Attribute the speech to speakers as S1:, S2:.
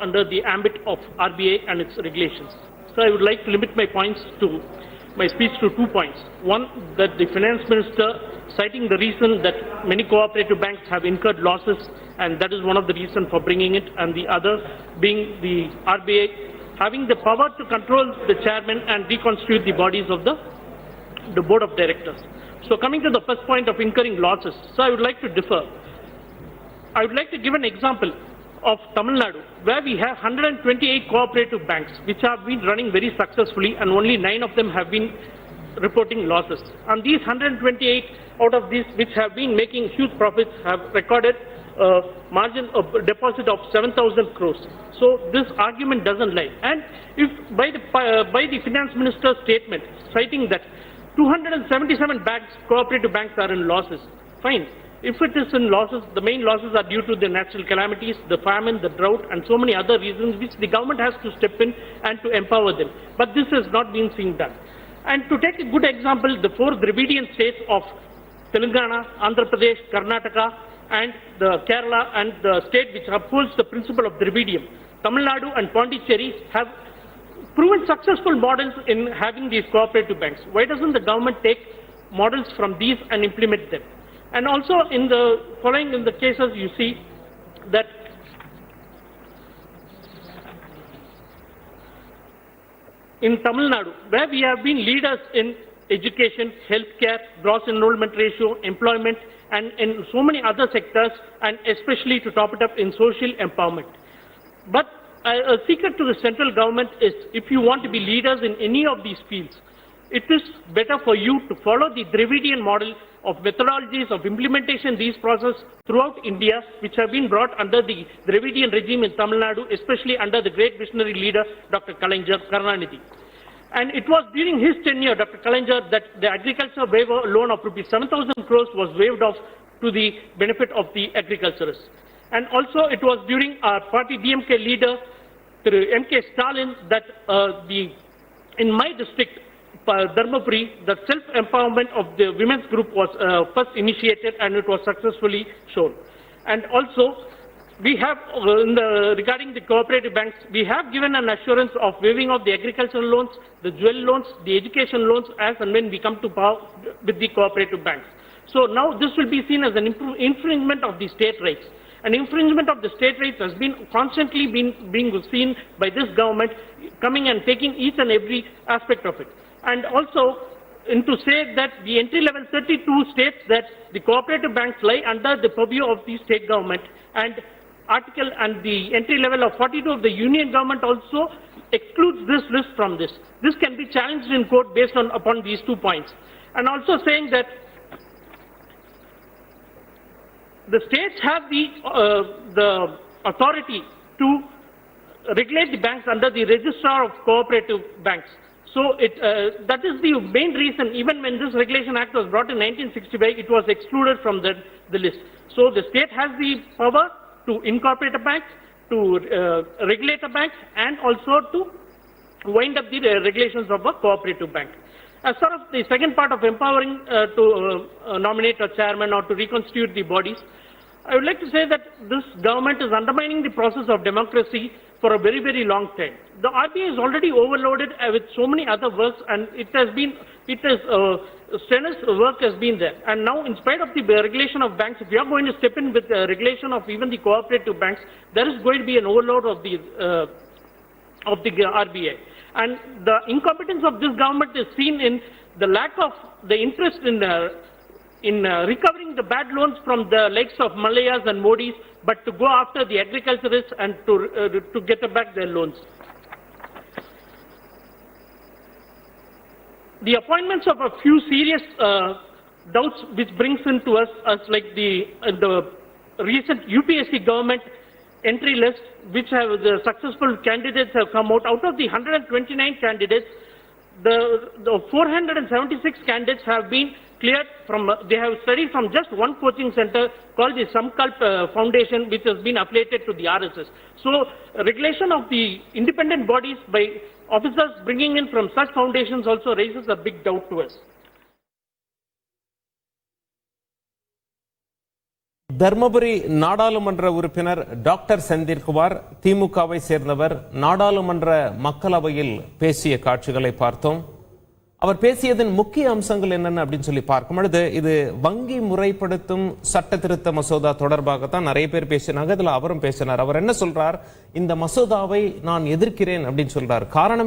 S1: under the ambit of RBI and its regulations. So I would like to limit my speech to 2 points. One, that the Finance Minister, citing the reason that many cooperative banks have incurred losses, and that is one of the reasons for bringing it, and the other being the RBI having the power to control the chairman and reconstitute the bodies of the board of directors. So coming to the first point of incurring losses, so I would like to differ. I would like to give an example of Tamil Nadu, where we have 128 cooperative banks which have been running very successfully, and only 9 of them have been reporting losses. And these 128 out of these which have been making huge profits have recorded a margin of deposit of 7,000 crores. So this argument doesn't lie. And if by the Finance Minister's statement citing that 277 banks, cooperative banks are in losses, fine. If it is in losses, the main losses are due to the natural calamities, the famine, the drought, and so many other reasons which the government has to step in and to empower them. But this has not been seen done. And to take a good example, the 4 Dravidian states of Telangana, Andhra Pradesh, Karnataka, and the Kerala, and the state which upholds the principle of Dravidian, Tamil Nadu and Pondicherry, have proven successful models in having these cooperative banks. Why doesn't the government take models from these and implement them? And also in the following in the cases, you see that in Tamil Nadu, where we have been leaders in education, healthcare, gross enrollment ratio, employment, and in so many other sectors, and especially to top it up in social empowerment. But a secret to the central government is, if you want to be leaders in any of these fields, it is better for you to follow the Dravidian model of methodologies of implementation of these processes throughout India, which have been brought under the Dravidian regime in Tamil Nadu, especially under the great visionary leader, Dr. Karunanidhi. And it was during his tenure, Dr. Kalaignar, that the agriculture waiver loan of rupees 7,000 crores was waived off to the benefit of the agriculturists. And also it was during our party DMK leader, M.K. Stalin, that in my district, Dharmapuri, the self-empowerment of the women's group was first initiated, and it was successfully shown. And also, we have, regarding the cooperative banks, we have given an assurance of waiving of the agricultural loans, the jewel loans, the education loans, as and when we come to power with the cooperative banks. So now this will be seen as an infringement of the state rights. An infringement of the state rights has been constantly being seen by this government, coming and taking each and every aspect of it. And also, to say that the entry-level 32 states that the cooperative banks lie under the purview of the state government, and article and the entry level of 42 of the union government also excludes this list from this. This can be challenged in court based upon these 2 points. And also saying that the states have the authority to regulate the banks under the registrar of cooperative banks. So that is the main reason, even when this Regulation Act was brought in 1965, it was excluded from the list. So the state has the power to incorporate a bank, to regulate a bank, and also to wind up the regulations of a cooperative bank. As far as the second part of empowering to nominate a chairman or to reconstitute the bodies, I would like to say that this government is undermining the process of democracy for a very, very long time. The RBI is already overloaded with so many other works, and strenuous work has been there. And now, in spite of the regulation of banks, if we are going to step in with the regulation of even the cooperative banks, there is going to be an overload of the RBI. And the incompetence of this government is seen in the lack of the interest in recovering the bad loans from the likes of Malayas and Modis, but to go after the agriculturists and to get back their loans. The appointments of a few serious doubts which brings into us like the recent UPSC government entry list, which have the successful candidates have come out. Out of the 129 candidates, the 476 candidates have been cleared from, they have studied from just one coaching center called the Samkalp Foundation, which has been affiliated to the RSS. So regulation of the independent bodies by officers bringing in from such foundations also raises a big doubt to us.
S2: Dharmapuri நாடாளுமன்ற உறுப்பினர் doctor Senthilkumar திமுகவை சேர்ந்தவர் நாடாளுமன்ற மக்களவையில் பேசிய காட்சிகளை பார்த்தோம். அவர் பேசியதன் முக்கிய அம்சங்கள் என்னென்ன அப்படின்னு சொல்லி பார்க்கும் பொழுது, இது வங்கி முறைப்படுத்தும் சட்ட திருத்த மசோதா தொடர்பாகத்தான் நிறைய பேர் பேசினாங்க. இதுல அவரும் பேசினார். அவர் என்ன சொல்றார், இந்த மசோதாவை நான் எதிர்க்கிறேன் அப்படின்னு சொல்றார். காரணம் என்ன?